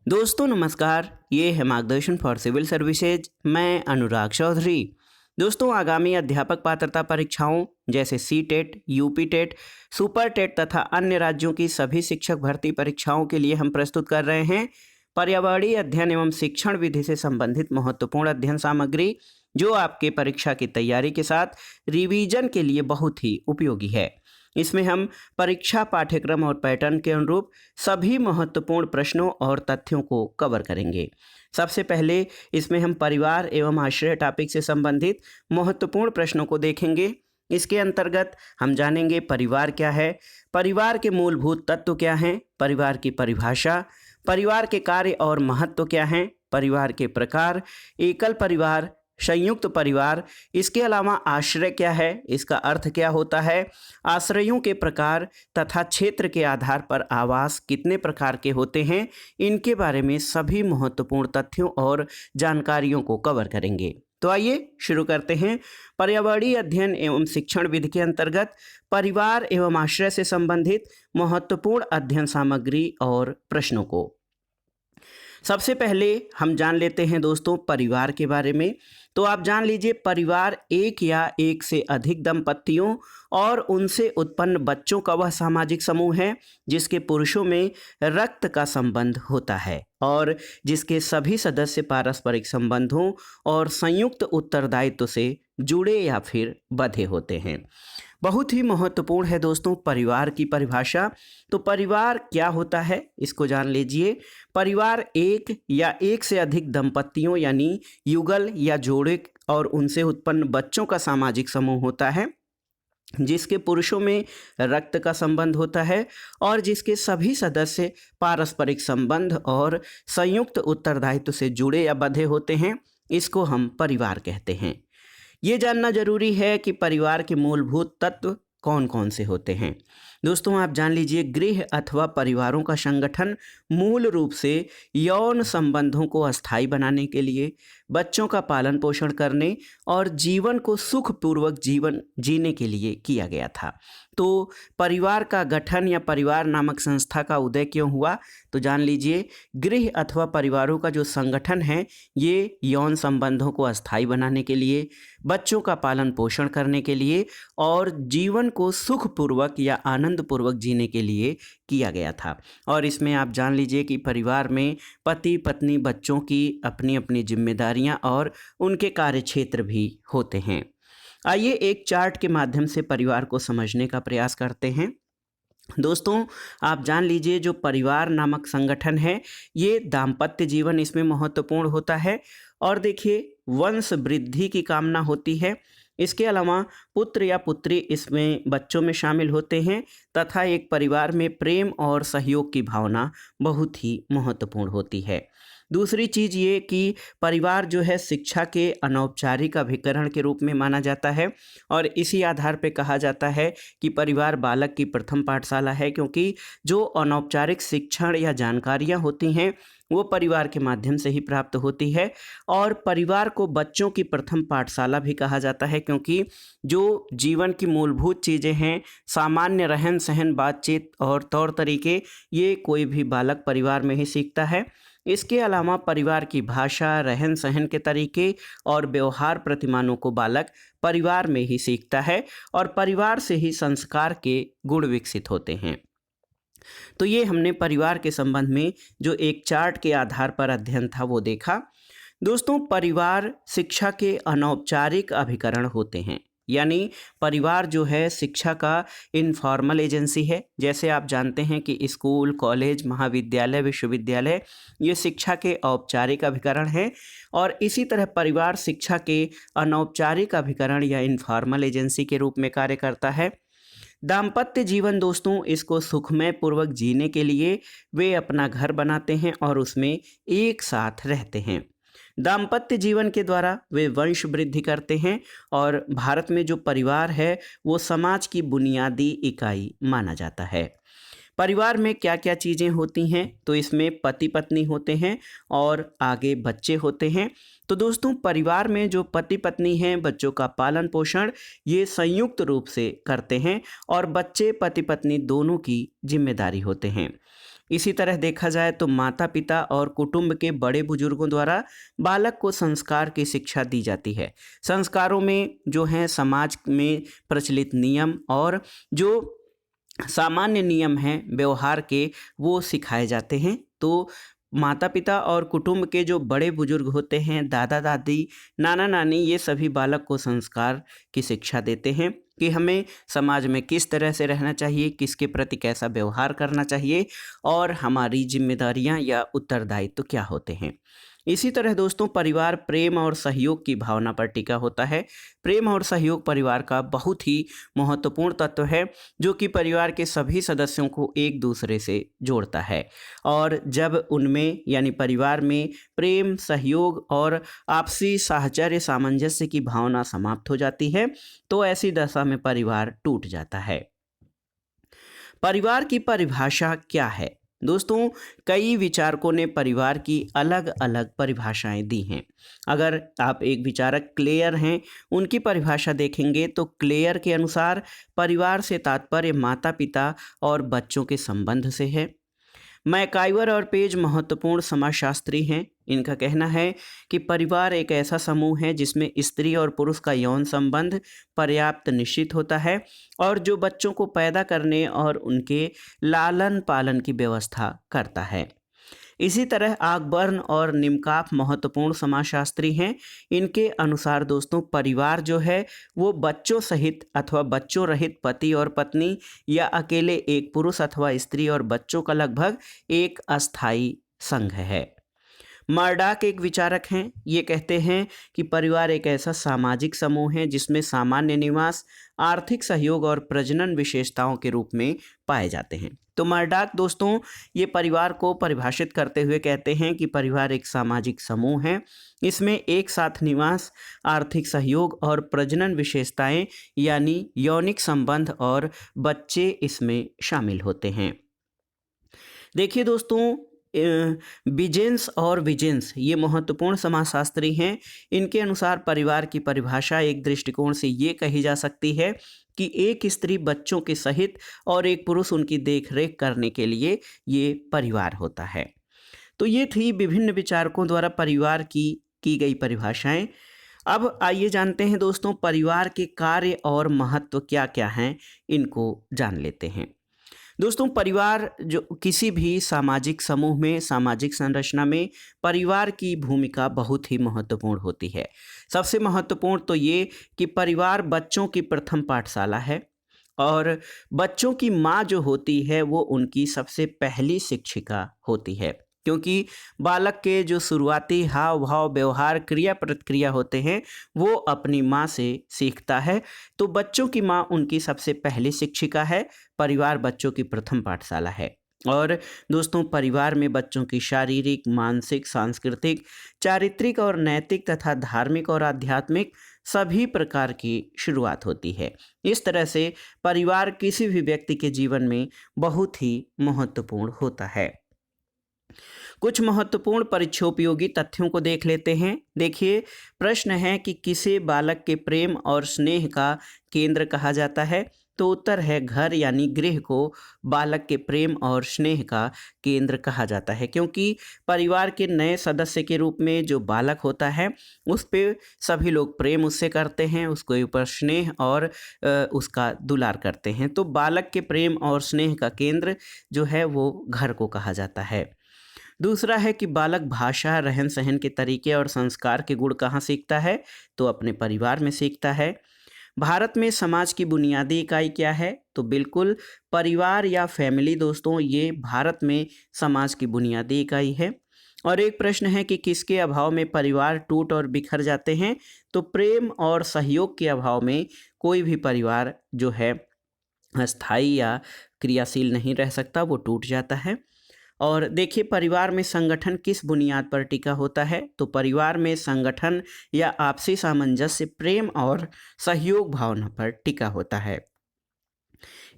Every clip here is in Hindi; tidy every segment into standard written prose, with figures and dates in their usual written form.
दोस्तों नमस्कार, ये है मार्गदर्शन फॉर सिविल सर्विसेज। मैं अनुराग चौधरी। दोस्तों आगामी अध्यापक पात्रता परीक्षाओं जैसे C TET, UP TET, super TET तथा अन्य राज्यों की सभी शिक्षक भर्ती परीक्षाओं के लिए हम प्रस्तुत कर रहे हैं पर्यावरणीय अध्ययन एवं शिक्षण विधि से संबंधित महत्वपूर्ण अध्ययन सामग्री, जो आपके परीक्षा की तैयारी के साथ रिवीजन के लिए बहुत ही उपयोगी है। इसमें हम परीक्षा पाठ्यक्रम और पैटर्न के अनुरूप सभी महत्वपूर्ण प्रश्नों और तथ्यों को कवर करेंगे। सबसे पहले इसमें हम परिवार एवं आश्रय टॉपिक से संबंधित महत्वपूर्ण प्रश्नों को देखेंगे। इसके अंतर्गत हम जानेंगे परिवार क्या है, परिवार के मूलभूत तत्व क्या हैं, परिवार की परिभाषा, परिवार के कार्य और महत्व क्या हैं, परिवार के प्रकार, एकल परिवार, संयुक्त परिवार, इसके अलावा आश्रय क्या है, इसका अर्थ क्या होता है, आश्रयों के प्रकार तथा क्षेत्र के आधार पर आवास कितने प्रकार के होते हैं, इनके बारे में सभी महत्वपूर्ण तथ्यों और जानकारियों को कवर करेंगे। तो आइए शुरू करते हैं पर्यावरणीय अध्ययन एवं शिक्षण विधि के अंतर्गत परिवार एवं आश्रय से संबंधित महत्वपूर्ण अध्ययन सामग्री और प्रश्नों को। सबसे पहले हम जान लेते हैं दोस्तों परिवार के बारे में। तो आप जान लीजिए, परिवार एक या एक से अधिक दंपतियों और उनसे उत्पन्न बच्चों का वह सामाजिक समूह है जिसके पुरुषों में रक्त का संबंध होता है और जिसके सभी सदस्य पारस्परिक संबंधों और संयुक्त उत्तरदायित्व से जुड़े या फिर बंधे होते हैं। बहुत ही महत्वपूर्ण है दोस्तों परिवार की परिभाषा। तो परिवार क्या होता है इसको जान लीजिए। परिवार एक या एक से अधिक दंपतियों यानी युगल या जोड़े और उनसे उत्पन्न बच्चों का सामाजिक समूह होता है जिसके पुरुषों में रक्त का संबंध होता है और जिसके सभी सदस्य पारस्परिक संबंध और संयुक्त उत्तरदायित्व से जुड़े या बंधे होते हैं। इसको हम परिवार कहते हैं। ये जानना जरूरी है कि परिवार के मूलभूत तत्व कौन कौन से होते हैं। दोस्तों आप जान लीजिए, गृह अथवा परिवारों का संगठन मूल रूप से यौन संबंधों को अस्थायी बनाने के लिए, बच्चों का पालन पोषण करने और जीवन को सुखपूर्वक जीवन जीने के लिए किया गया था। तो परिवार का गठन या परिवार नामक संस्था का उदय क्यों हुआ, तो जान लीजिए, गृह अथवा परिवारों का जो संगठन है ये यौन संबंधों को अस्थायी बनाने के लिए, बच्चों का पालन पोषण करने के लिए और जीवन को सुखपूर्वक या आनंदपूर्वक जीने के लिए किया गया था। और इसमें आप जान लीजिए कि परिवार में पति पत्नी बच्चों की अपनी अपनी जिम्मेदारियां और उनके कार्यक्षेत्र भी होते हैं। आइए एक चार्ट के माध्यम से परिवार को समझने का प्रयास करते हैं। दोस्तों आप जान लीजिए, जो परिवार नामक संगठन है ये दाम्पत्य जीवन इसमें महत्वपूर्ण होता है और देखिए वंश वृद्धि की कामना होती है। इसके अलावा पुत्र या पुत्री इसमें बच्चों में शामिल होते हैं तथा एक परिवार में प्रेम और सहयोग की भावना बहुत ही महत्वपूर्ण होती है। दूसरी चीज़ ये कि परिवार जो है शिक्षा के अनौपचारिक अभिकरण के रूप में माना जाता है और इसी आधार पे कहा जाता है कि परिवार बालक की प्रथम पाठशाला है, क्योंकि जो अनौपचारिक शिक्षण या जानकारियाँ होती हैं वो परिवार के माध्यम से ही प्राप्त होती है। और परिवार को बच्चों की प्रथम पाठशाला भी कहा जाता है, क्योंकि जो जीवन की मूलभूत चीज़ें हैं, सामान्य रहन सहन, बातचीत और तौर तरीके, ये कोई भी बालक परिवार में ही सीखता है। इसके अलावा परिवार की भाषा, रहन सहन के तरीके और व्यवहार प्रतिमानों को बालक परिवार में ही सीखता है और परिवार से ही संस्कार के गुण विकसित होते हैं। तो ये हमने परिवार के संबंध में जो एक चार्ट के आधार पर अध्ययन था वो देखा। दोस्तों परिवार शिक्षा के अनौपचारिक अभिकरण होते हैं, यानी परिवार जो है शिक्षा का इनफॉर्मल एजेंसी है। जैसे आप जानते हैं कि स्कूल, कॉलेज, महाविद्यालय, विश्वविद्यालय ये शिक्षा के औपचारिक अभिकरण हैं और इसी तरह परिवार शिक्षा के अनौपचारिक अभिकरण या इनफॉर्मल एजेंसी के रूप में कार्य करता है। दाम्पत्य जीवन दोस्तों, इसको सुखमय पूर्वक जीने के लिए वे अपना घर बनाते हैं और उसमें एक साथ रहते हैं। दाम्पत्य जीवन के द्वारा वे वंश वृद्धि करते हैं और भारत में जो परिवार है वो समाज की बुनियादी इकाई माना जाता है। परिवार में क्या क्या चीज़ें होती हैं, तो इसमें पति पत्नी होते हैं और आगे बच्चे होते हैं। तो दोस्तों परिवार में जो पति पत्नी हैं, बच्चों का पालन पोषण ये संयुक्त रूप से करते हैं और बच्चे पति पत्नी दोनों की जिम्मेदारी होते हैं। इसी तरह देखा जाए तो माता पिता और कुटुंब के बड़े बुजुर्गों द्वारा बालक को संस्कार की शिक्षा दी जाती है। संस्कारों में जो है समाज में प्रचलित नियम और जो सामान्य नियम हैं व्यवहार के, वो सिखाए जाते हैं। तो माता पिता और कुटुंब के जो बड़े बुजुर्ग होते हैं, दादा दादी, नाना नानी, ये सभी बालक को संस्कार की शिक्षा देते हैं कि हमें समाज में किस तरह से रहना चाहिए, किसके प्रति कैसा व्यवहार करना चाहिए और हमारी जिम्मेदारियां या उत्तरदायित्व क्या होते हैं। इसी तरह दोस्तों परिवार प्रेम और सहयोग की भावना पर टिका होता है। प्रेम और सहयोग परिवार का बहुत ही महत्वपूर्ण तत्व है जो कि परिवार के सभी सदस्यों को एक दूसरे से जोड़ता है। और जब उनमें यानी परिवार में प्रेम, सहयोग और आपसी साहचर्य, सामंजस्य की भावना समाप्त हो जाती है तो ऐसी दशा में परिवार टूट जाता है। परिवार की परिभाषा क्या है? दोस्तों कई विचारकों ने परिवार की अलग अलग परिभाषाएं दी हैं। अगर आप एक विचारक क्लेयर हैं, उनकी परिभाषा देखेंगे तो क्लेयर के अनुसार परिवार से तात्पर्य माता पिता और बच्चों के संबंध से है। मैकाइवर और पेज महत्वपूर्ण समाजशास्त्री हैं। इनका कहना है कि परिवार एक ऐसा समूह है जिसमें स्त्री और पुरुष का यौन संबंध पर्याप्त निश्चित होता है और जो बच्चों को पैदा करने और उनके लालन पालन की व्यवस्था करता है। इसी तरह आकबर्न और निमकाफ महत्वपूर्ण समाजशास्त्री हैं। इनके अनुसार दोस्तों परिवार जो है वो बच्चों सहित अथवा बच्चों रहित पति और पत्नी या अकेले एक पुरुष अथवा स्त्री और बच्चों का लगभग एक अस्थायी संघ है। मर्डाक एक विचारक हैं। ये कहते हैं कि परिवार एक ऐसा सामाजिक समूह है जिसमें सामान्य निवास, आर्थिक सहयोग और प्रजनन विशेषताओं के रूप में पाए जाते हैं। तो मर्डाक दोस्तों ये परिवार को परिभाषित करते हुए कहते हैं कि परिवार एक सामाजिक समूह है, इसमें एक साथ निवास, आर्थिक सहयोग और प्रजनन विशेषताएं यानी यौनिक संबंध और बच्चे इसमें शामिल होते हैं। देखिए दोस्तों बिजेंस और विजेंस ये महत्वपूर्ण समाजशास्त्री हैं। इनके अनुसार परिवार की परिभाषा एक दृष्टिकोण से ये कही जा सकती है कि एक स्त्री बच्चों के सहित और एक पुरुष उनकी देखरेख करने के लिए ये परिवार होता है। तो ये थी विभिन्न विचारकों द्वारा परिवार की गई परिभाषाएं। अब आइए जानते हैं दोस्तों परिवार के कार्य और महत्व क्या क्या हैं, इनको जान लेते हैं। दोस्तों परिवार जो किसी भी सामाजिक समूह में, सामाजिक संरचना में परिवार की भूमिका बहुत ही महत्वपूर्ण होती है। सबसे महत्वपूर्ण तो ये कि परिवार बच्चों की प्रथम पाठशाला है और बच्चों की माँ जो होती है वो उनकी सबसे पहली शिक्षिका होती है, क्योंकि बालक के जो शुरुआती हाव भाव, व्यवहार, क्रिया प्रतिक्रिया होते हैं वो अपनी माँ से सीखता है। तो बच्चों की माँ उनकी सबसे पहली शिक्षिका है। परिवार बच्चों की प्रथम पाठशाला है। और दोस्तों परिवार में बच्चों की शारीरिक, मानसिक, सांस्कृतिक, चारित्रिक और नैतिक तथा धार्मिक और आध्यात्मिक सभी प्रकार की शुरुआत होती है। इस तरह से परिवार किसी भी व्यक्ति के जीवन में बहुत ही महत्वपूर्ण होता है। कुछ महत्वपूर्ण परीक्षोपयोगी तथ्यों को देख लेते हैं। देखिए प्रश्न है कि किसे बालक के प्रेम और स्नेह का केंद्र कहा जाता है? तो उत्तर है घर, यानी गृह को बालक के प्रेम और स्नेह का केंद्र कहा जाता है, क्योंकि परिवार के नए सदस्य के रूप में जो बालक होता है उस पे सभी लोग प्रेम उससे करते हैं, उसके ऊपर स्नेह और उसका दुलार करते हैं। तो बालक के प्रेम और स्नेह का केंद्र जो है वो घर को कहा जाता है। दूसरा है कि बालक भाषा, रहन सहन के तरीके और संस्कार के गुण कहाँ सीखता है? तो अपने परिवार में सीखता है। भारत में समाज की बुनियादी इकाई क्या है? तो बिल्कुल परिवार या फैमिली दोस्तों, ये भारत में समाज की बुनियादी इकाई है। और एक प्रश्न है कि किसके अभाव में परिवार टूट और बिखर जाते हैं? तो प्रेम और सहयोग के अभाव में कोई भी परिवार जो है अस्थायी या क्रियाशील नहीं रह सकता, वो टूट जाता है। और देखिए परिवार में संगठन किस बुनियाद पर टिका होता है? तो परिवार में संगठन या आपसी सामंजस्य प्रेम और सहयोग भावना पर टिका होता है।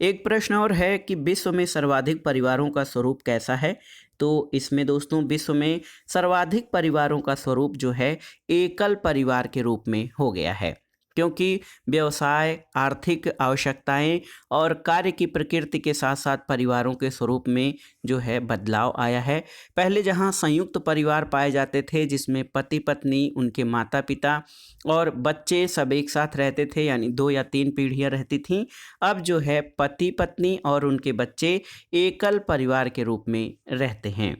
एक प्रश्न और है कि विश्व में सर्वाधिक परिवारों का स्वरूप कैसा है? तो इसमें दोस्तों विश्व में सर्वाधिक परिवारों का स्वरूप जो है एकल परिवार के रूप में हो गया है। क्योंकि व्यवसाय, आर्थिक आवश्यकताएं और कार्य की प्रकृति के साथ साथ परिवारों के स्वरूप में जो है बदलाव आया है। पहले जहां संयुक्त परिवार पाए जाते थे जिसमें पति पत्नी, उनके माता पिता और बच्चे सब एक साथ रहते थे, यानी 2 या 3 पीढ़ियां रहती थीं। अब जो है पति पत्नी और उनके बच्चे एकल परिवार के रूप में रहते हैं।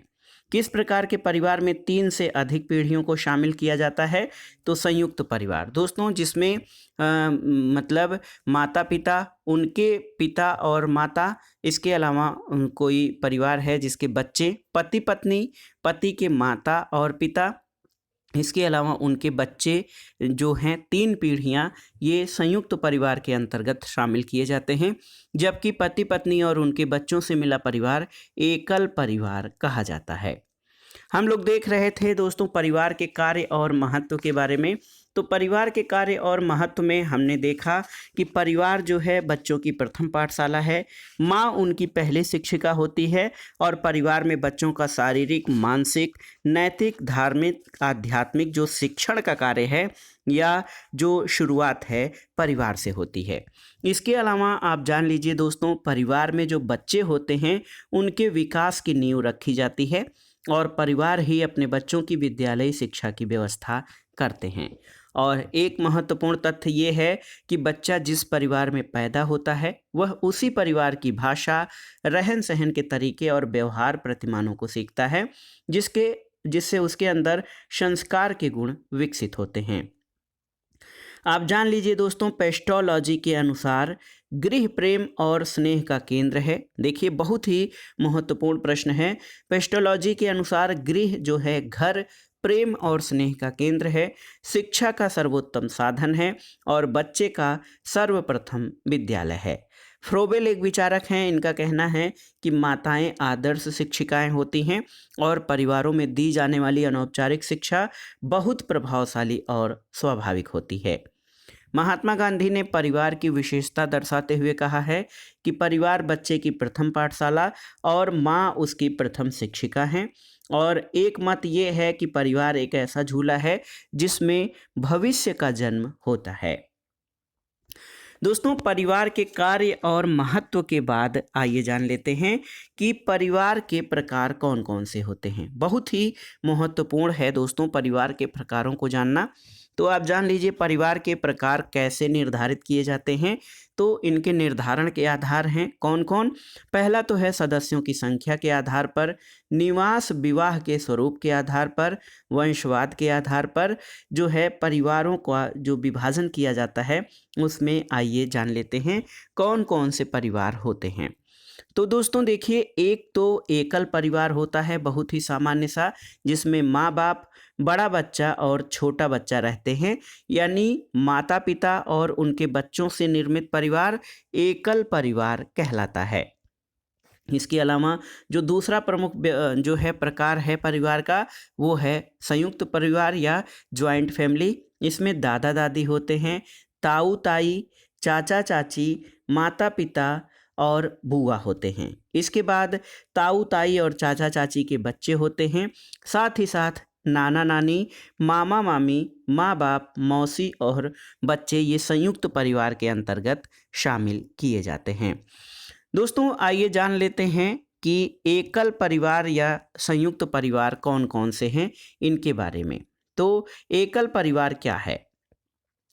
किस प्रकार के परिवार में 3 से अधिक पीढ़ियों को शामिल किया जाता है? तो संयुक्त परिवार दोस्तों, जिसमें मतलब माता पिता, उनके पिता और माता, इसके अलावा कोई परिवार है जिसके बच्चे, पति पत्नी, पति के माता और पिता, इसके अलावा उनके बच्चे जो हैं, 3 पीढ़ियाँ ये संयुक्त परिवार के अंतर्गत शामिल किए जाते हैं। जबकि पति पत्नी और उनके बच्चों से मिला परिवार एकल परिवार कहा जाता है। हम लोग देख रहे थे दोस्तों परिवार के कार्य और महत्व के बारे में। तो परिवार के कार्य और महत्व में हमने देखा कि परिवार जो है बच्चों की प्रथम पाठशाला है, माँ उनकी पहली शिक्षिका होती है और परिवार में बच्चों का शारीरिक, मानसिक, नैतिक, धार्मिक, आध्यात्मिक जो शिक्षण का कार्य है या जो शुरुआत है परिवार से होती है। इसके अलावा आप जान लीजिए दोस्तों, परिवार में जो बच्चे होते हैं उनके विकास की नींव रखी जाती है और परिवार ही अपने बच्चों की विद्यालयी शिक्षा की व्यवस्था करते हैं। और एक महत्वपूर्ण तथ्य ये है कि बच्चा जिस परिवार में पैदा होता है वह उसी परिवार की भाषा, रहन सहन के तरीके और व्यवहार प्रतिमानों को सीखता है, जिससे उसके अंदर संस्कार के गुण विकसित होते हैं। आप जान लीजिए दोस्तों, पेस्टोलॉजी के अनुसार गृह प्रेम और स्नेह का केंद्र है। देखिए बहुत ही महत्वपूर्ण प्रश्न है। पेस्टोलॉजी के अनुसार गृह जो है घर प्रेम और स्नेह का केंद्र है, शिक्षा का सर्वोत्तम साधन है और बच्चे का सर्वप्रथम विद्यालय है। फ्रोबेल एक विचारक हैं, इनका कहना है कि माताएं आदर्श शिक्षिकाएं होती हैं और परिवारों में दी जाने वाली अनौपचारिक शिक्षा बहुत प्रभावशाली और स्वाभाविक होती है। महात्मा गांधी ने परिवार की विशेषता दर्शाते हुए कहा है कि परिवार बच्चे की प्रथम पाठशाला और माँ उसकी प्रथम शिक्षिका हैं। और एक मत ये है कि परिवार एक ऐसा झूला है जिसमें भविष्य का जन्म होता है। दोस्तों परिवार के कार्य और महत्व के बाद आइए जान लेते हैं कि परिवार के प्रकार कौन कौन से होते हैं। बहुत ही महत्वपूर्ण है दोस्तों परिवार के प्रकारों को जानना। तो आप जान लीजिए परिवार के प्रकार कैसे निर्धारित किए जाते हैं। तो इनके निर्धारण के आधार हैं कौन कौन। पहला तो है सदस्यों की संख्या के आधार पर, निवास विवाह के स्वरूप के आधार पर, वंशवाद के आधार पर जो है परिवारों का जो विभाजन किया जाता है उसमें आइए जान लेते हैं कौन कौन से परिवार होते हैं। तो दोस्तों देखिए, एक तो एकल परिवार होता है बहुत ही सामान्य सा, जिसमें माँ बाप, बड़ा बच्चा और छोटा बच्चा रहते हैं, यानी माता पिता और उनके बच्चों से निर्मित परिवार एकल परिवार कहलाता है। इसके अलावा जो दूसरा प्रमुख जो है प्रकार है परिवार का वो है संयुक्त परिवार या ज्वाइंट फैमिली। इसमें दादा दादी होते हैं, ताऊ ताई, चाचा चाची, माता पिता और बुआ होते हैं। इसके बाद ताऊ ताई और चाचा चाची के बच्चे होते हैं, साथ ही साथ नाना नानी, मामा मामी, माँ बाप, मौसी और बच्चे ये संयुक्त परिवार के अंतर्गत शामिल किए जाते हैं। दोस्तों आइए जान लेते हैं कि एकल परिवार या संयुक्त परिवार कौन कौन से हैं इनके बारे में। तो एकल परिवार क्या है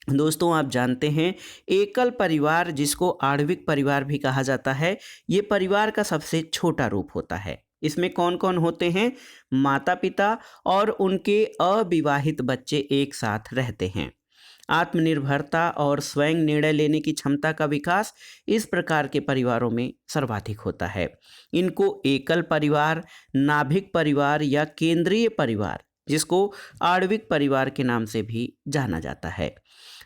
दोस्तों, आप जानते हैं एकल परिवार जिसको आणविक परिवार भी कहा जाता है, ये परिवार का सबसे छोटा रूप होता है। इसमें कौन कौन होते हैं? माता पिता और उनके अविवाहित बच्चे एक साथ रहते हैं। आत्मनिर्भरता और स्वयं निर्णय लेने की क्षमता का विकास इस प्रकार के परिवारों में सर्वाधिक होता है। इनको एकल परिवार, नाभिक परिवार या केंद्रीय परिवार, जिसको आणविक परिवार के नाम से भी जाना जाता है।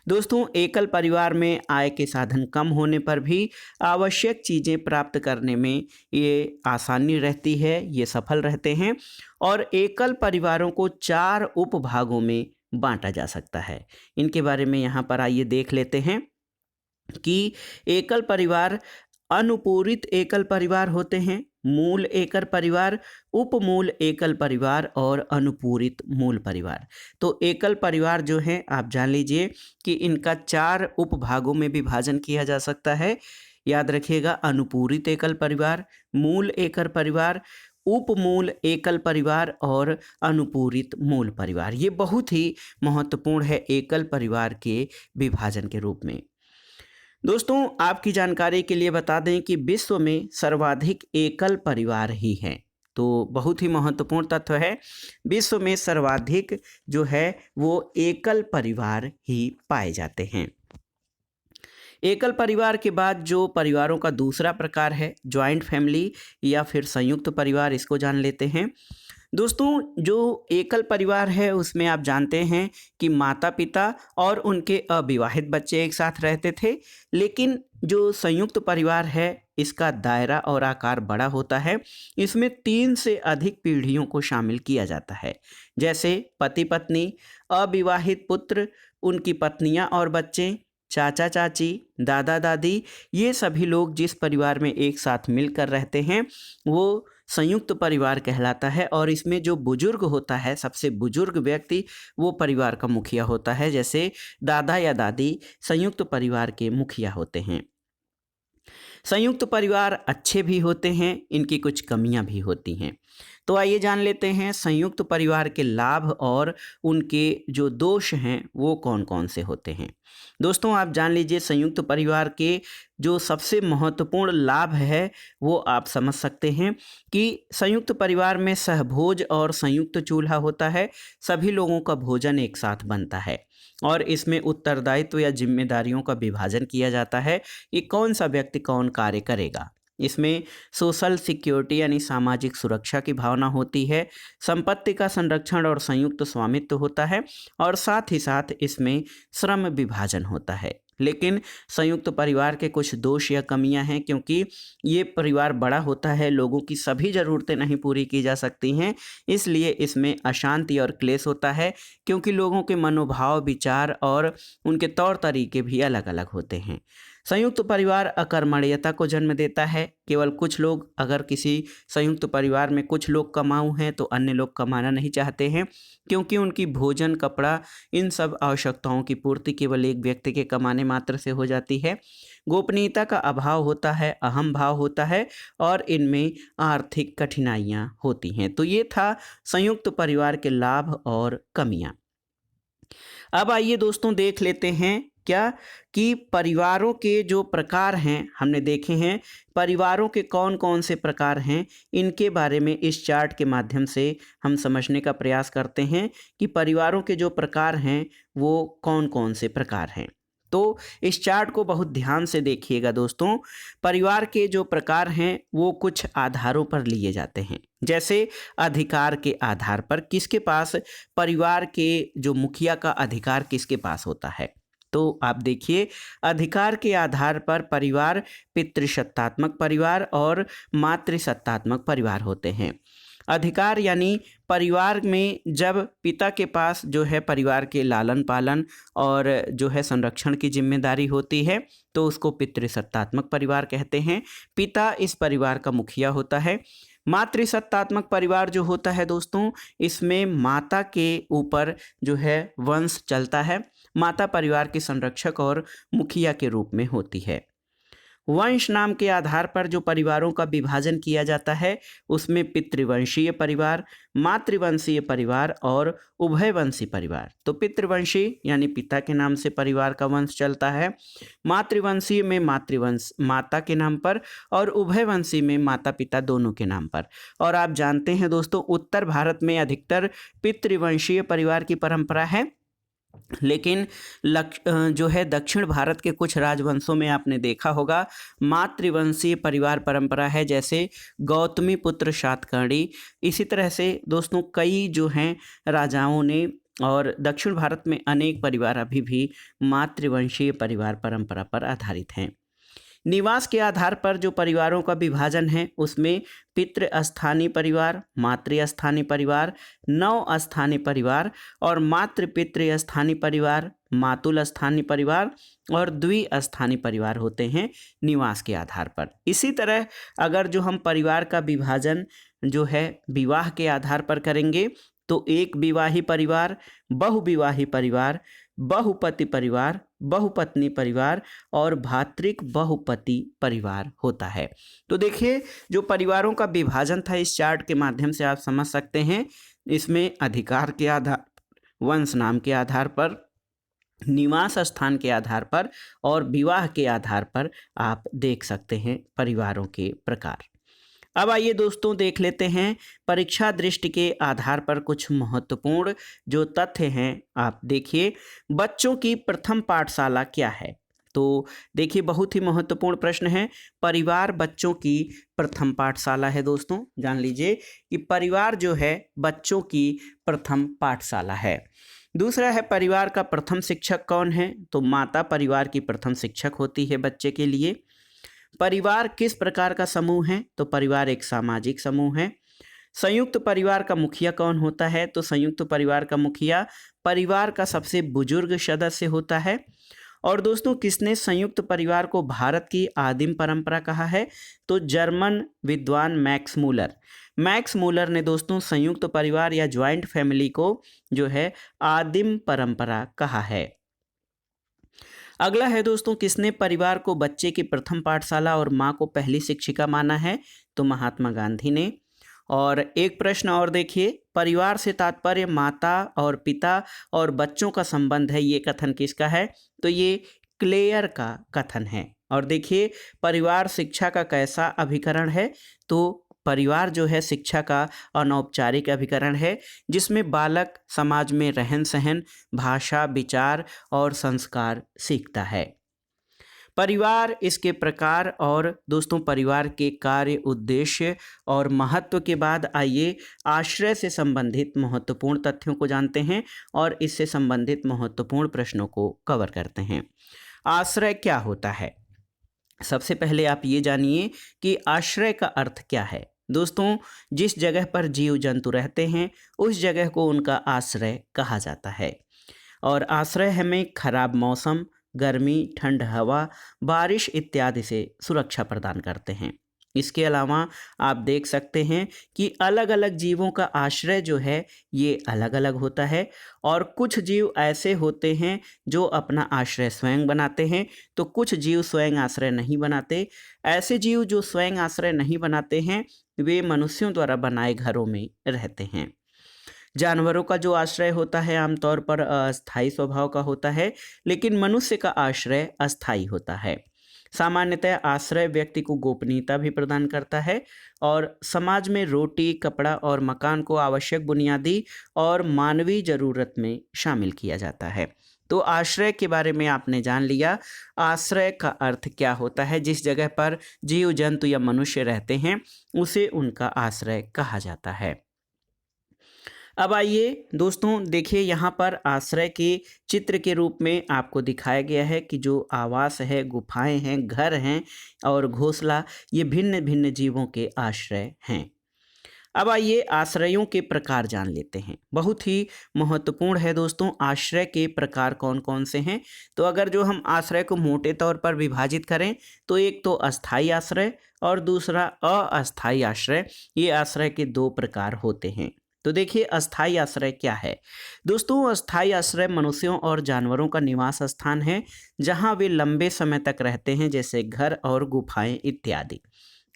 दोस्तों एकल परिवार में आय के साधन कम होने पर भी आवश्यक चीज़ें प्राप्त करने में ये आसानी रहती है, ये सफल रहते हैं। और एकल परिवारों को 4 उपभागों में बांटा जा सकता है। इनके बारे में यहाँ पर आइए देख लेते हैं कि एकल परिवार अनुपूरित एकल परिवार होते हैं, मूल एकल परिवार, उपमूल एकल परिवार और अनुपूरित मूल परिवार। तो एकल परिवार जो है आप जान लीजिए कि इनका 4 उपभागों में विभाजन किया जा सकता है। याद रखिएगा, अनुपूरित एकल परिवार, मूल एकल परिवार, उपमूल एकल परिवार और अनुपूरित मूल परिवार। ये बहुत ही महत्वपूर्ण है एकल परिवार के विभाजन के रूप में। दोस्तों, आपकी जानकारी के लिए बता दें कि विश्व में सर्वाधिक एकल परिवार ही हैं। तो बहुत ही महत्वपूर्ण तथ्य है, विश्व में सर्वाधिक जो है वो एकल परिवार ही पाए जाते हैं। एकल परिवार के बाद जो परिवारों का दूसरा प्रकार है जॉइंट फैमिली या फिर संयुक्त परिवार, इसको जान लेते हैं। दोस्तों, जो एकल परिवार है उसमें आप जानते हैं कि माता पिता और उनके अविवाहित बच्चे एक साथ रहते थे, लेकिन जो संयुक्त परिवार है इसका दायरा और आकार बड़ा होता है। इसमें 3 से अधिक पीढ़ियों को शामिल किया जाता है, जैसे पति पत्नी, अविवाहित पुत्र, उनकी पत्नियां और बच्चे, चाचा चाची, दादा दादी, ये सभी लोग जिस परिवार में एक साथ मिलकर रहते हैं वो संयुक्त परिवार कहलाता है। और इसमें जो बुजुर्ग होता है, सबसे बुजुर्ग व्यक्ति, वो परिवार का मुखिया होता है। जैसे दादा या दादी संयुक्त परिवार के मुखिया होते हैं। संयुक्त परिवार अच्छे भी होते हैं, इनकी कुछ कमियां भी होती हैं। तो आइए जान लेते हैं संयुक्त परिवार के लाभ और उनके जो दोष हैं वो कौन कौन से होते हैं। दोस्तों, आप जान लीजिए संयुक्त परिवार के जो सबसे महत्वपूर्ण लाभ है वो आप समझ सकते हैं कि संयुक्त परिवार में सहभोज और संयुक्त चूल्हा होता है। सभी लोगों का भोजन एक साथ बनता है और इसमें उत्तरदायित्व या जिम्मेदारियों का विभाजन किया जाता है कि कौन सा व्यक्ति कौन कार्य करेगा। इसमें सोशल सिक्योरिटी यानी सामाजिक सुरक्षा की भावना होती है, संपत्ति का संरक्षण और संयुक्त स्वामित्व होता है और साथ ही साथ इसमें श्रम विभाजन होता है। लेकिन संयुक्त परिवार के कुछ दोष या कमियां हैं, क्योंकि ये परिवार बड़ा होता है, लोगों की सभी ज़रूरतें नहीं पूरी की जा सकती हैं, इसलिए इसमें अशांति और क्लेश होता है, क्योंकि लोगों के मनोभाव, विचार और उनके तौर तरीके भी अलग अलग होते हैं। संयुक्त परिवार अकर्मण्यता को जन्म देता है। केवल कुछ लोग, अगर किसी संयुक्त परिवार में कुछ लोग कमाऊ हैं तो अन्य लोग कमाना नहीं चाहते हैं, क्योंकि उनकी भोजन, कपड़ा, इन सब आवश्यकताओं की पूर्ति केवल एक व्यक्ति के कमाने मात्र से हो जाती है। गोपनीयता का अभाव होता है, अहम भाव होता है और इनमें आर्थिक कठिनाइयाँ होती हैं। तो ये था संयुक्त परिवार के लाभ और कमियाँ। अब आइए दोस्तों देख लेते हैं क्या कि परिवारों के जो प्रकार हैं, हमने देखे हैं परिवारों के कौन कौन से प्रकार हैं, इनके बारे में इस चार्ट के माध्यम से हम समझने का प्रयास करते हैं कि परिवारों के जो प्रकार हैं वो कौन कौन से प्रकार हैं। तो इस चार्ट को बहुत ध्यान से देखिएगा दोस्तों। परिवार के जो प्रकार हैं वो कुछ आधारों पर लिए जाते हैं, जैसे अधिकार के आधार पर, किसके पास परिवार के जो मुखिया का अधिकार किसके पास होता है। तो आप देखिए, अधिकार के आधार पर परिवार पितृसत्तात्मक परिवार और मातृसत्तात्मक परिवार होते हैं। अधिकार यानी परिवार में जब पिता के पास जो है परिवार के लालन पालन और जो है संरक्षण की जिम्मेदारी होती है तो उसको पितृसत्तात्मक परिवार कहते हैं। पिता इस परिवार का मुखिया होता है। मातृसत्तात्मक परिवार जो होता है दोस्तों, इसमें माता के ऊपर जो है वंश चलता है। माता परिवार की संरक्षक और मुखिया के रूप में होती है। वंश नाम के आधार पर जो परिवारों का विभाजन किया जाता है उसमें पितृवंशीय परिवार, मातृवंशीय परिवार और उभयवंशी परिवार। तो पितृवंशी यानी पिता के नाम से परिवार का वंश चलता है, मातृवंशीय में मातृवंश माता के नाम पर और उभयवंशी में माता पिता दोनों के नाम पर। और आप जानते हैं दोस्तों, उत्तर भारत में अधिकतर पितृवंशीय परिवार की परंपरा है, लेकिन जो है दक्षिण भारत के कुछ राजवंशों में आपने देखा होगा मातृवंशीय परिवार परंपरा है, जैसे गौतमी पुत्र सातकर्णी। इसी तरह से दोस्तों कई जो हैं राजाओं ने, और दक्षिण भारत में अनेक परिवार अभी भी मातृवंशीय परिवार परंपरा पर आधारित हैं। निवास के आधार पर जो परिवारों का विभाजन है उसमें पितृ स्थानीय परिवार, मातृ स्थानीय परिवार, नव स्थानीय परिवार और मातृ पितृ स्थानीय परिवार, मातुल स्थानीय परिवार और द्विस्थानीय परिवार होते हैं निवास के आधार पर। इसी तरह अगर जो हम परिवार का विभाजन जो है विवाह के आधार पर करेंगे तो एक विवाही परिवार, बहुविवाही परिवार, बहुपति परिवार, बहुपत्नी परिवार और भातृक बहुपति परिवार होता है। तो देखिए जो परिवारों का विभाजन था इस चार्ट के माध्यम से आप समझ सकते हैं। इसमें अधिकार के आधार, वंश नाम के आधार पर, निवास स्थान के आधार पर और विवाह के आधार पर आप देख सकते हैं परिवारों के प्रकार। अब आइए दोस्तों देख लेते हैं परीक्षा दृष्टि के आधार पर कुछ महत्वपूर्ण जो तथ्य हैं। आप देखिए बच्चों की प्रथम पाठशाला क्या है। तो देखिए बहुत ही महत्वपूर्ण प्रश्न है, परिवार बच्चों की प्रथम पाठशाला है। दोस्तों जान लीजिए कि परिवार जो है बच्चों की प्रथम पाठशाला है। दूसरा है परिवार का प्रथम शिक्षक कौन है, तो माता परिवार की प्रथम शिक्षक होती है बच्चे के लिए। परिवार किस प्रकार का समूह है, तो परिवार एक सामाजिक समूह है। संयुक्त परिवार का मुखिया कौन होता है, तो संयुक्त परिवार का मुखिया परिवार का सबसे बुजुर्ग सदस्य होता है। और दोस्तों किसने संयुक्त परिवार को भारत की आदिम परंपरा कहा है, तो जर्मन विद्वान मैक्स मूलर। मैक्स मूलर ने दोस्तों संयुक्त परिवार या ज्वाइंट फैमिली को जो है आदिम परंपरा कहा है। अगला है दोस्तों किसने परिवार को बच्चे की प्रथम पाठशाला और माँ को पहली शिक्षिका माना है, तो महात्मा गांधी ने। और एक प्रश्न और देखिए, परिवार से तात्पर्य माता और पिता और बच्चों का संबंध है, ये कथन किसका है, तो ये क्लेयर का कथन है। और देखिए परिवार शिक्षा का कैसा अभिकरण है, तो परिवार जो है शिक्षा का अनौपचारिक अभिकरण है जिसमें बालक समाज में रहन सहन, भाषा, विचार और संस्कार सीखता है। परिवार, इसके प्रकार और दोस्तों परिवार के कार्य, उद्देश्य और महत्व के बाद आइए आश्रय से संबंधित महत्वपूर्ण तथ्यों को जानते हैं और इससे संबंधित महत्वपूर्ण प्रश्नों को कवर करते हैं। आश्रय क्या होता है, सबसे पहले आप ये जानिए कि आश्रय का अर्थ क्या है। दोस्तों जिस जगह पर जीव जंतु रहते हैं उस जगह को उनका आश्रय कहा जाता है। और आश्रय हमें खराब मौसम, गर्मी, ठंड हवा, बारिश इत्यादि से सुरक्षा प्रदान करते हैं। इसके अलावा आप देख सकते हैं कि अलग अलग जीवों का आश्रय जो है ये अलग अलग होता है और कुछ जीव ऐसे होते हैं जो अपना आश्रय स्वयं बनाते हैं, तो कुछ जीव स्वयं आश्रय नहीं बनाते। ऐसे जीव जो स्वयं आश्रय नहीं बनाते हैं वे मनुष्यों द्वारा बनाए घरों में रहते हैं। जानवरों का जो आश्रय होता है आमतौर पर अस्थायी स्वभाव का होता है, लेकिन मनुष्य का आश्रय अस्थायी होता है। सामान्यतः आश्रय व्यक्ति को गोपनीयता भी प्रदान करता है और समाज में रोटी, कपड़ा और मकान को आवश्यक बुनियादी और मानवीय ज़रूरत में शामिल किया जाता है। तो आश्रय के बारे में आपने जान लिया। आश्रय का अर्थ क्या होता है, जिस जगह पर जीव जंतु या मनुष्य रहते हैं उसे उनका आश्रय कहा जाता है। अब आइए दोस्तों देखिए यहाँ पर आश्रय के चित्र के रूप में आपको दिखाया गया है कि जो आवास है, गुफाएं हैं, घर हैं और घोंसला, ये भिन्न भिन्न जीवों के आश्रय हैं। अब आइए आश्रयों के प्रकार जान लेते हैं। बहुत ही महत्वपूर्ण है दोस्तों, आश्रय के प्रकार कौन कौन से हैं। तो अगर जो हम आश्रय को मोटे तौर पर विभाजित करें तो एक तो अस्थायी आश्रय और दूसरा अस्थायी आश्रय। ये आश्रय के दो प्रकार होते हैं। तो देखिए अस्थायी आश्रय क्या है। दोस्तों अस्थायी आश्रय मनुष्यों और जानवरों का निवास स्थान है जहां वे लंबे समय तक रहते हैं, जैसे घर और गुफाएं इत्यादि।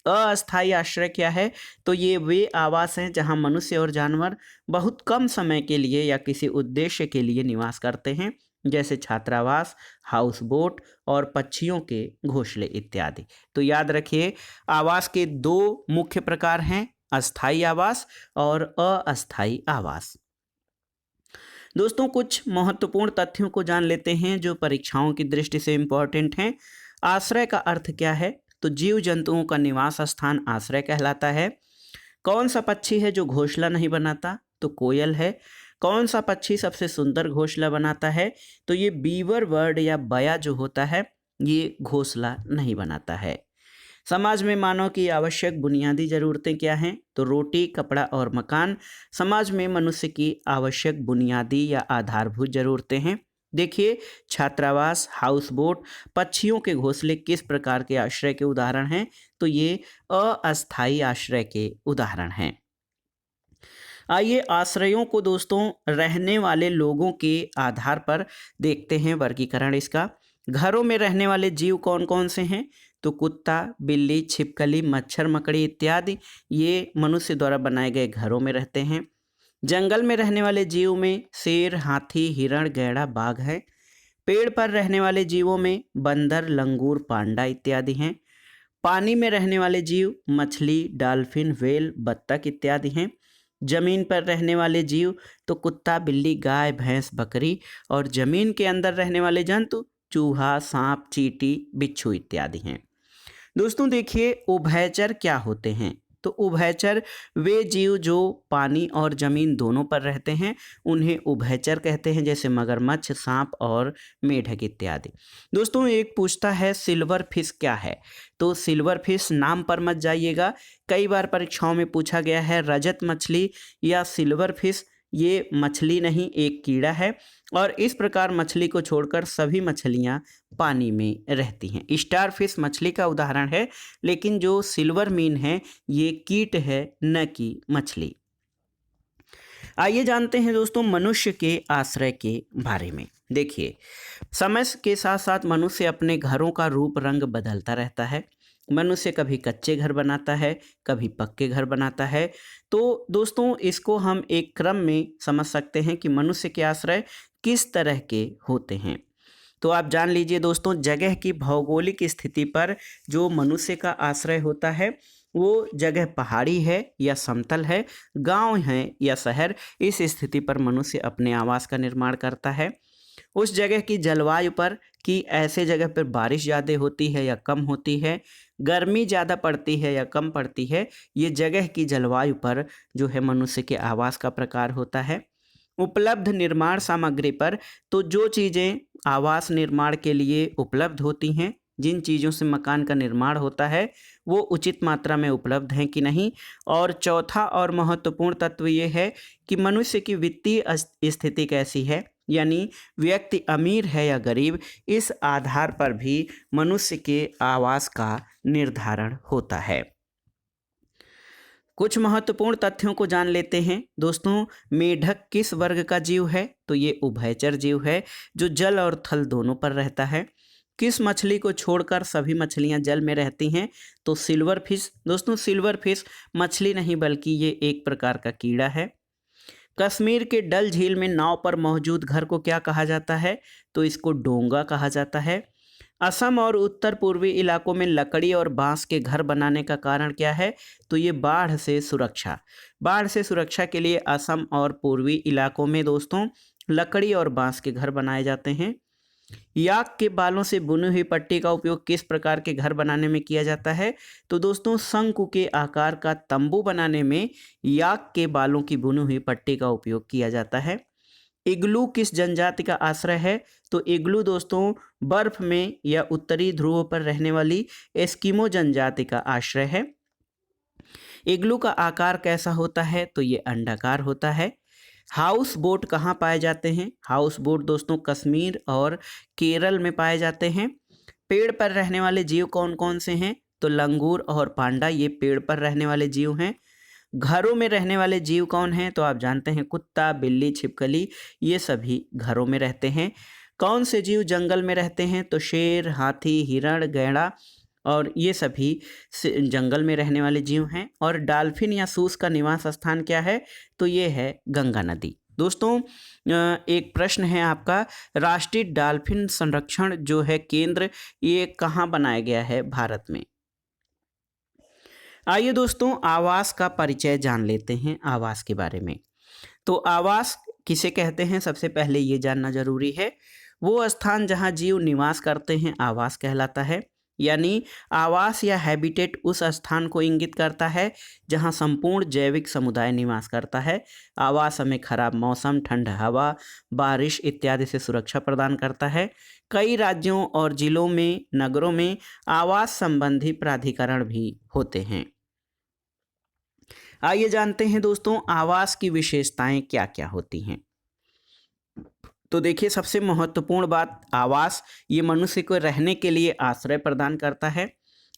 अस्थायी आश्रय क्या है, तो ये वे आवास हैं जहां मनुष्य और जानवर बहुत कम समय के लिए या किसी उद्देश्य के लिए निवास करते हैं, जैसे छात्रावास, हाउस बोट और पक्षियों के घोंसले इत्यादि। तो याद रखिए आवास के दो मुख्य प्रकार हैं, अस्थायी आवास और अस्थायी आवास। दोस्तों कुछ महत्वपूर्ण तथ्यों को जान लेते हैं जो परीक्षाओं की दृष्टि से इम्पोर्टेंट हैं। आश्रय का अर्थ क्या है, तो जीव जंतुओं का निवास स्थान आश्रय कहलाता है। कौन सा पक्षी है जो घोंसला नहीं बनाता, तो कोयल है। कौन सा पक्षी सबसे सुंदर घोंसला बनाता है, तो ये बीवर बर्ड या बया जो होता है ये घोंसला नहीं बनाता है। समाज में मानव की आवश्यक बुनियादी ज़रूरतें क्या हैं? तो रोटी, कपड़ा और मकान समाज में मनुष्य की आवश्यक बुनियादी या आधारभूत ज़रूरतें हैं। देखिए, छात्रावास, हाउस बोट, पक्षियों के घोंसले किस प्रकार के आश्रय के उदाहरण हैं? तो ये अस्थायी आश्रय के उदाहरण हैं। आइए आश्रयों को दोस्तों रहने वाले लोगों के आधार पर देखते हैं वर्गीकरण इसका। घरों में रहने वाले जीव कौन कौन से हैं? तो कुत्ता, बिल्ली, छिपकली, मच्छर, मकड़ी इत्यादि ये मनुष्य द्वारा बनाए गए घरों में रहते हैं। जंगल में रहने वाले जीव में शेर, हाथी, हिरण, गैंडा, बाघ है। पेड़ पर रहने वाले जीवों में बंदर, लंगूर, पांडा इत्यादि हैं। पानी में रहने वाले जीव मछली, डॉल्फिन, व्हेल, बत्तख इत्यादि हैं। जमीन पर रहने वाले जीव तो कुत्ता, बिल्ली, गाय, भैंस, बकरी और जमीन के अंदर रहने वाले जंतु चूहा, सांप, चींटी, बिच्छू इत्यादि हैं। दोस्तों देखिए, उभयचर क्या होते हैं? तो उभयचर वे जीव जो पानी और जमीन दोनों पर रहते हैं, उन्हें उभयचर कहते हैं, जैसे मगरमच्छ, सांप और मेढक इत्यादि। दोस्तों एक पूछता है सिल्वर फिश क्या है? तो सिल्वर फिश नाम पर मत जाइएगा, कई बार परीक्षाओं में पूछा गया है रजत मछली या सिल्वर फिश। ये मछली नहीं, एक कीड़ा है और इस प्रकार मछली को छोड़कर सभी मछलियाँ पानी में रहती हैं। स्टार फिश मछली का उदाहरण है, लेकिन जो सिल्वर मीन है ये कीट है, न कि मछली। आइए जानते हैं दोस्तों मनुष्य के आश्रय के बारे में। देखिए, समय के साथ साथ मनुष्य अपने घरों का रूप रंग बदलता रहता है। मनुष्य कभी कच्चे घर बनाता है, कभी पक्के घर बनाता है। तो दोस्तों इसको हम एक क्रम में समझ सकते हैं कि मनुष्य के आश्रय किस तरह के होते हैं। तो आप जान लीजिए दोस्तों, जगह की भौगोलिक स्थिति पर जो मनुष्य का आश्रय होता है वो जगह पहाड़ी है या समतल है, गांव है या शहर, इस स्थिति पर मनुष्य अपने आवास का निर्माण करता है। उस जगह की जलवायु पर कि ऐसे जगह पर बारिश ज़्यादा होती है या कम होती है, गर्मी ज़्यादा पड़ती है या कम पड़ती है, ये जगह की जलवायु पर जो है मनुष्य के आवास का प्रकार होता है। उपलब्ध निर्माण सामग्री पर, तो जो चीज़ें आवास निर्माण के लिए उपलब्ध होती हैं, जिन चीज़ों से मकान का निर्माण होता है वो उचित मात्रा में उपलब्ध हैं कि नहीं। और चौथा और महत्वपूर्ण तत्व ये है कि मनुष्य की वित्तीय स्थिति कैसी है, यानी व्यक्ति अमीर है या गरीब, इस आधार पर भी मनुष्य के आवास का निर्धारण होता है। कुछ महत्वपूर्ण तथ्यों को जान लेते हैं दोस्तों। मेढक किस वर्ग का जीव है? तो ये उभयचर जीव है जो जल और थल दोनों पर रहता है। किस मछली को छोड़कर सभी मछलियां जल में रहती हैं? तो सिल्वर फिश। दोस्तों सिल्वर फिश मछली नहीं बल्कि ये एक प्रकार का कीड़ा है। कश्मीर के डल झील में नाव पर मौजूद घर को क्या कहा जाता है? तो इसको डोंगा कहा जाता है। असम और उत्तर पूर्वी इलाकों में लकड़ी और बांस के घर बनाने का कारण क्या है? तो ये बाढ़ से सुरक्षा। बाढ़ से सुरक्षा के लिए असम और पूर्वी इलाकों में दोस्तों लकड़ी और बांस के घर बनाए जाते हैं। याक के बालों से बुनी हुई पट्टी का उपयोग किस प्रकार के घर बनाने में किया जाता है? तो दोस्तों शंकु के आकार का तंबू बनाने में याक के बालों की बुनी हुई पट्टी का उपयोग किया जाता है। इग्लू किस जनजाति का आश्रय है? तो इग्लू दोस्तों बर्फ में या उत्तरी ध्रुवों पर रहने वाली एस्किमो जनजाति का आश्रय है। इग्लू का आकार कैसा होता है? तो ये अंडाकार होता है। हाउस बोट कहाँ पाए जाते हैं? हाउस बोट दोस्तों कश्मीर और केरल में पाए जाते हैं। पेड़ पर रहने वाले जीव कौन कौन से हैं? तो लंगूर और पांडा ये पेड़ पर रहने वाले जीव हैं। घरों में रहने वाले जीव कौन हैं? तो आप जानते हैं कुत्ता, बिल्ली, छिपकली, ये सभी घरों में रहते हैं। कौन से जीव जंगल में रहते हैं? तो शेर, हाथी, हिरण, गैंडा और ये सभी जंगल में रहने वाले जीव हैं। और डॉल्फिन या सूस का निवास स्थान क्या है? तो ये है गंगा नदी। दोस्तों एक प्रश्न है आपका, राष्ट्रीय डॉल्फिन संरक्षण जो है केंद्र, ये कहाँ बनाया गया है भारत में? आइए दोस्तों आवास का परिचय जान लेते हैं, आवास के बारे में। तो आवास किसे कहते हैं, सबसे पहले ये जानना जरूरी है। वो स्थान जहाँ जीव निवास करते हैं आवास कहलाता है। यानी आवास या हैबिटेट उस स्थान को इंगित करता है जहां संपूर्ण जैविक समुदाय निवास करता है। आवास हमें खराब मौसम, ठंड हवा, बारिश इत्यादि से सुरक्षा प्रदान करता है। कई राज्यों और जिलों में, नगरों में आवास संबंधी प्राधिकरण भी होते हैं। आइए जानते हैं दोस्तों, आवास की विशेषताएं क्या क्या होती हैं। तो देखिए, सबसे महत्वपूर्ण बात, आवास ये मनुष्य को रहने के लिए आश्रय प्रदान करता है।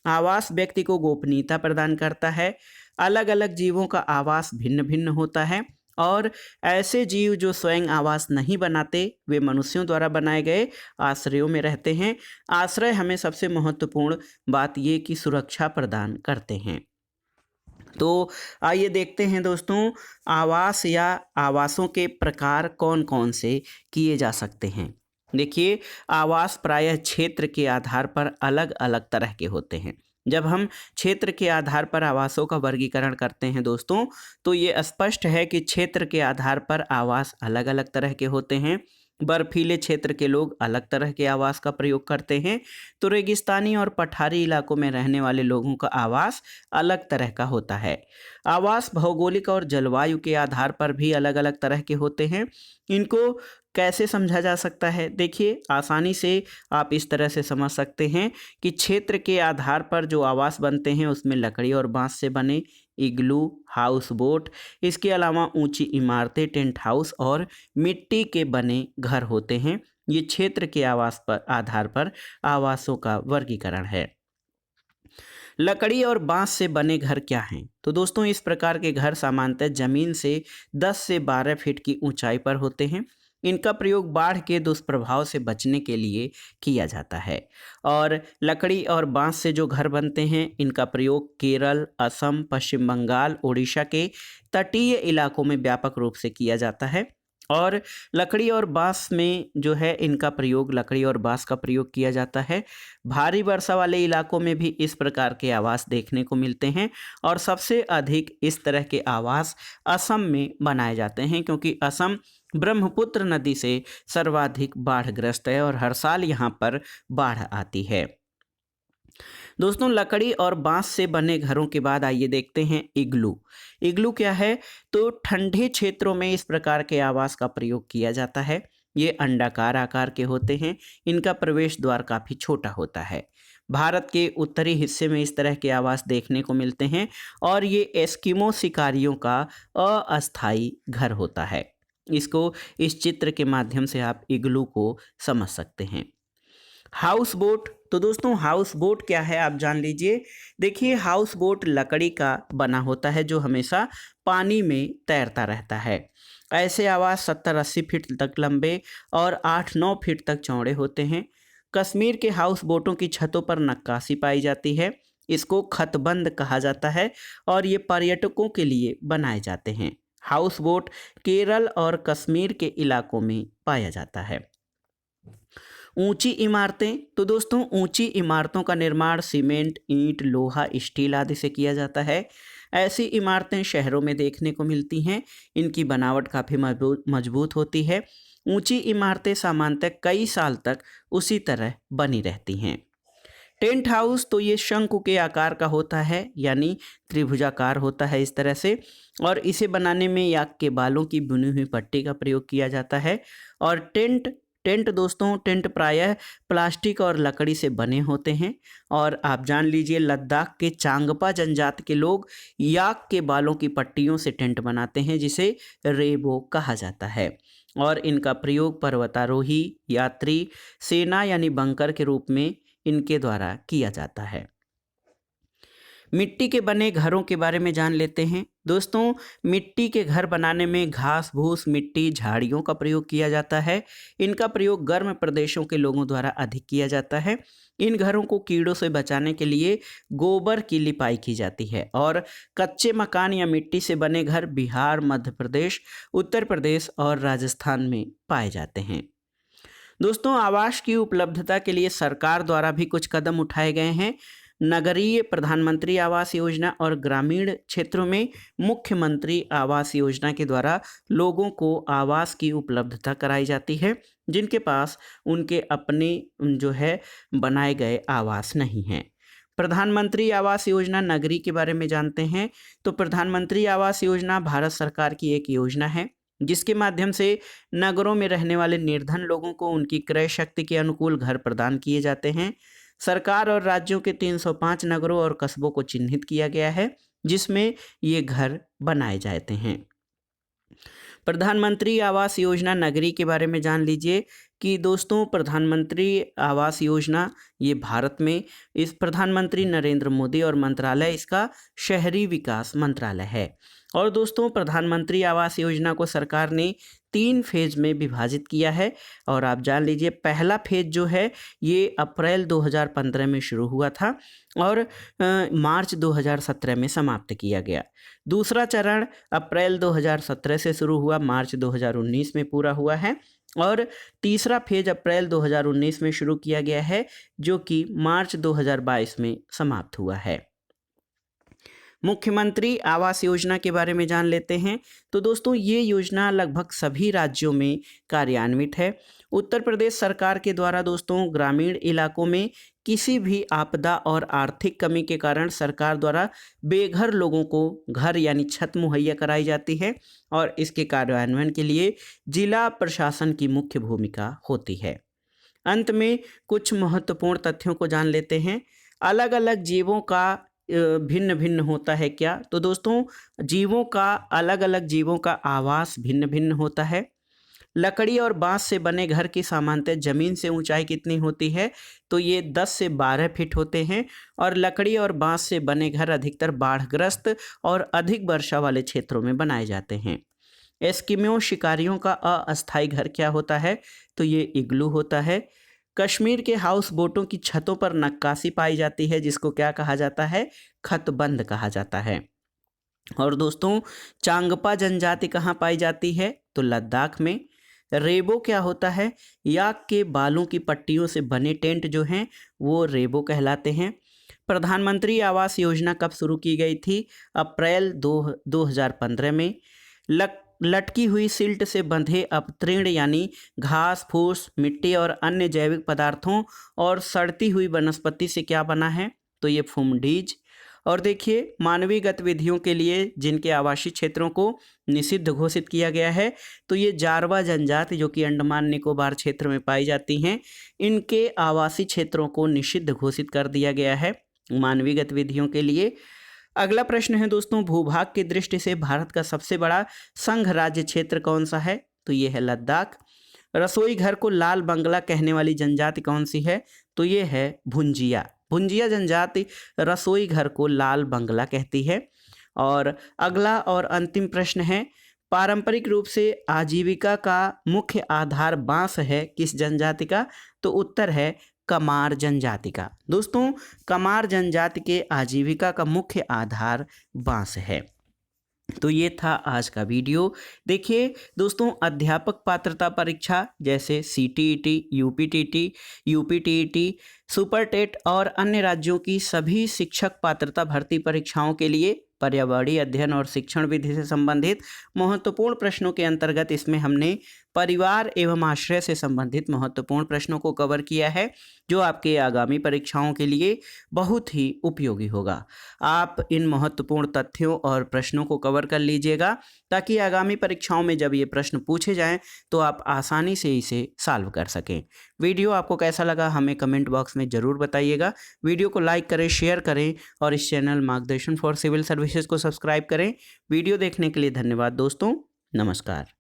आवास व्यक्ति को गोपनीयता प्रदान करता है। अलग अलग जीवों का आवास भिन्न भिन्न होता है और ऐसे जीव जो स्वयं आवास नहीं बनाते वे मनुष्यों द्वारा बनाए गए आश्रयों में रहते हैं। आश्रय हमें सबसे महत्वपूर्ण बात ये कि सुरक्षा प्रदान करते हैं। तो आइए देखते हैं दोस्तों, आवास या आवासों के प्रकार कौन कौन से किए जा सकते हैं। देखिए, आवास प्रायः क्षेत्र के आधार पर अलग अलग तरह के होते हैं। जब हम क्षेत्र के आधार पर आवासों का वर्गीकरण करते हैं दोस्तों, तो ये स्पष्ट है कि क्षेत्र के आधार पर आवास अलग अलग तरह के होते हैं। बर्फीले क्षेत्र के लोग अलग तरह के आवास का प्रयोग करते हैं, तो रेगिस्तानी और पठारी इलाकों में रहने वाले लोगों का आवास अलग तरह का होता है। आवास भौगोलिक और जलवायु के आधार पर भी अलग अलग तरह के होते हैं। इनको कैसे समझा जा सकता है? देखिए, आसानी से आप इस तरह से समझ सकते हैं कि क्षेत्र के आधार पर जो आवास बनते हैं उसमें लकड़ी और बांस से बने इग्लू, हाउस बोट, इसके अलावा ऊंची इमारतें, टेंट हाउस और मिट्टी के बने घर होते हैं। ये क्षेत्र के आवास पर आधार पर आवासों का वर्गीकरण है। लकड़ी और बांस से बने घर क्या हैं? तो दोस्तों, इस प्रकार के घर सामान्यतः जमीन से 10 से 12 फीट की ऊंचाई पर होते हैं। इनका प्रयोग बाढ़ के दुष्प्रभाव से बचने के लिए किया जाता है। और लकड़ी और बांस से जो घर बनते हैं इनका प्रयोग केरल, असम, पश्चिम बंगाल, उड़ीसा के तटीय इलाकों में व्यापक रूप से किया जाता है। और लकड़ी और बांस में जो है इनका प्रयोग, लकड़ी और बांस का प्रयोग किया जाता है। भारी वर्षा वाले इलाकों में भी इस प्रकार के आवास देखने को मिलते हैं और सबसे अधिक इस तरह के आवास असम में बनाए जाते हैं, क्योंकि असम ब्रह्मपुत्र नदी से सर्वाधिक बाढ़ग्रस्त है और हर साल यहाँ पर बाढ़ आती है। दोस्तों, लकड़ी और बांस से बने घरों के बाद आइए देखते हैं इग्लू। इग्लू क्या है? तो ठंडे क्षेत्रों में इस प्रकार के आवास का प्रयोग किया जाता है। ये अंडाकार आकार के होते हैं। इनका प्रवेश द्वार काफ़ी छोटा होता है। भारत के उत्तरी हिस्से में इस तरह के आवास देखने को मिलते हैं और ये एस्किमो शिकारियों का अस्थायी घर होता है। इसको इस चित्र के माध्यम से आप इग्लू को समझ सकते हैं। हाउस बोट, तो दोस्तों हाउस बोट क्या है आप जान लीजिए। देखिए, हाउस बोट लकड़ी का बना होता है जो हमेशा पानी में तैरता रहता है। ऐसे आवास 70-80 फीट तक लंबे और 8-9 फीट तक चौड़े होते हैं। कश्मीर के हाउस बोटों की छतों पर नक्काशी पाई जाती है। इसको खतबंद कहा जाता है और ये पर्यटकों के लिए बनाए जाते हैं। हाउस बोट केरल और कश्मीर के इलाकों में पाया जाता है। ऊंची इमारतें, तो दोस्तों ऊंची इमारतों का निर्माण सीमेंट, ईंट, लोहा, स्टील आदि से किया जाता है। ऐसी इमारतें शहरों में देखने को मिलती हैं। इनकी बनावट काफ़ी मजबूत होती है। ऊंची इमारतें सामान्यतः कई साल तक उसी तरह बनी रहती हैं। टेंट हाउस, तो ये शंकु के आकार का होता है, यानी त्रिभुजाकार होता है इस तरह से, और इसे बनाने में याक के बालों की बुनी हुई पट्टी का प्रयोग किया जाता है। और टेंट दोस्तों, टेंट प्रायः प्लास्टिक और लकड़ी से बने होते हैं। और आप जान लीजिए, लद्दाख के चांगपा जनजाति के लोग याक के बालों की पट्टियों से टेंट बनाते हैं, जिसे रेबो कहा जाता है। और इनका प्रयोग पर्वतारोही, यात्री, सेना यानी बंकर के रूप में इनके द्वारा किया जाता है। मिट्टी के बने घरों के बारे में जान लेते हैं। दोस्तों, मिट्टी के घर बनाने में घास फूस, मिट्टी, झाड़ियों का प्रयोग किया जाता है। इनका प्रयोग गर्म प्रदेशों के लोगों द्वारा अधिक किया जाता है। इन घरों को कीड़ों से बचाने के लिए गोबर की लिपाई की जाती है। और कच्चे मकान या मिट्टी से बने घर बिहार, मध्य प्रदेश, उत्तर प्रदेश और राजस्थान में पाए जाते हैं। दोस्तों, आवास की उपलब्धता के लिए सरकार द्वारा भी कुछ कदम उठाए गए हैं। नगरीय प्रधानमंत्री आवास योजना और ग्रामीण क्षेत्रों में मुख्यमंत्री आवास योजना के द्वारा लोगों को आवास की उपलब्धता कराई जाती है, जिनके पास उनके अपने जो है बनाए गए आवास नहीं हैं। प्रधानमंत्री आवास योजना नगरी के बारे में जानते हैं। तो प्रधानमंत्री आवास योजना भारत सरकार की एक योजना है जिसके माध्यम से नगरों में रहने वाले निर्धन लोगों को उनकी क्रय शक्ति के अनुकूल घर प्रदान किए जाते हैं। सरकार और राज्यों के 305 नगरों और कस्बों को चिन्हित किया गया है जिसमें ये घर बनाए जाते हैं। प्रधानमंत्री आवास योजना नगरी के बारे में जान लीजिए कि दोस्तों प्रधानमंत्री आवास योजना ये भारत में इस प्रधानमंत्री नरेंद्र मोदी और मंत्रालय इसका शहरी विकास मंत्रालय है। और दोस्तों प्रधानमंत्री आवास योजना को सरकार ने 3 फेज में विभाजित किया है और आप जान लीजिए पहला फेज जो है ये अप्रैल 2015 में शुरू हुआ था और मार्च 2017 में समाप्त किया गया। दूसरा चरण अप्रैल 2017 से शुरू हुआ, मार्च 2019 में पूरा हुआ है और तीसरा फेज अप्रैल 2019 में शुरू किया गया है जो कि मार्च 2022 में समाप्त हुआ है। मुख्यमंत्री आवास योजना के बारे में जान लेते हैं। तो दोस्तों ये योजना लगभग सभी राज्यों में कार्यान्वित है। उत्तर प्रदेश सरकार के द्वारा दोस्तों ग्रामीण इलाकों में किसी भी आपदा और आर्थिक कमी के कारण सरकार द्वारा बेघर लोगों को घर यानी छत मुहैया कराई जाती है और इसके कार्यान्वयन के लिए जिला प्रशासन की मुख्य भूमिका होती है। अंत में कुछ महत्वपूर्ण तथ्यों को जान लेते हैं। अलग अलग जीवों का भिन्न भिन्न होता है क्या? तो दोस्तों अलग अलग जीवों का आवास भिन्न भिन्न होता है। लकड़ी और बांस से बने घर की सामान्यतः जमीन से ऊंचाई कितनी होती है? तो ये 10 से 12 फीट होते हैं और लकड़ी और बांस से बने घर अधिकतर बाढ़ग्रस्त और अधिक वर्षा वाले क्षेत्रों में बनाए जाते हैं। एस्किमो शिकारियों का अस्थायी घर क्या होता है? तो ये इग्लू होता है। कश्मीर के हाउस बोटों की छतों पर नक्काशी पाई जाती है जिसको क्या कहा जाता है? खतबंद कहा जाता है। और दोस्तों चांगपा जनजाति कहाँ पाई जाती है? तो लद्दाख में। रेबो क्या होता है? याक के बालों की पट्टियों से बने टेंट जो हैं वो रेबो कहलाते हैं। प्रधानमंत्री आवास योजना कब शुरू की गई थी? अप्रैल 2015 में। लटकी हुई सिल्ट से बंधे अपतृण यानी घास फूस मिट्टी और अन्य जैविक पदार्थों और सड़ती हुई वनस्पति से क्या बना है? तो ये फुमडीज। और देखिए मानवीय गतिविधियों के लिए जिनके आवासीय क्षेत्रों को निषिद्ध घोषित किया गया है तो ये जारवा जनजाति जो कि अंडमान निकोबार क्षेत्र में पाई जाती हैं, इनके आवासीय क्षेत्रों को निषिद्ध घोषित कर दिया गया है मानवीय गतिविधियों के लिए। अगला प्रश्न है दोस्तों भूभाग की दृष्टि से भारत का सबसे बड़ा संघ राज्य क्षेत्र कौन सा है? तो ये है लद्दाख। रसोई घर को लाल बंगला कहने वाली जनजाति कौन सी है? तो ये है भुंजिया। भुंजिया जनजाति रसोई घर को लाल बंगला कहती है। और अगला और अंतिम प्रश्न है पारंपरिक रूप से आजीविका का मुख्य आधार बांस है किस जनजाति का? तो उत्तर है कमार जनजाति का। दोस्तों कमार जनजाति के आजीविका का मुख्य आधार बांस है। तो ये था आज का वीडियो। देखिए दोस्तों अध्यापक पात्रता परीक्षा जैसे CTET, UPTT, UPTET, super TET और अन्य राज्यों की सभी शिक्षक पात्रता भर्ती परीक्षाओं के लिए पर्यावरणीय अध्ययन और शिक्षण विधि से संबंधित महत्वपूर्ण प्रश्नों के अंतर्गत इसमें हमने परिवार एवं आश्रय से संबंधित महत्वपूर्ण प्रश्नों को कवर किया है जो आपके आगामी परीक्षाओं के लिए बहुत ही उपयोगी होगा। आप इन महत्वपूर्ण तथ्यों और प्रश्नों को कवर कर लीजिएगा ताकि आगामी परीक्षाओं में जब ये प्रश्न पूछे जाएं तो आप आसानी से इसे सॉल्व कर सकें। वीडियो आपको कैसा लगा हमें कमेंट बॉक्स में ज़रूर बताइएगा। वीडियो को लाइक करें, शेयर करें और इस चैनल मार्गदर्शन फॉर सिविल सर्विसेज को सब्सक्राइब करें। वीडियो देखने के लिए धन्यवाद दोस्तों। नमस्कार।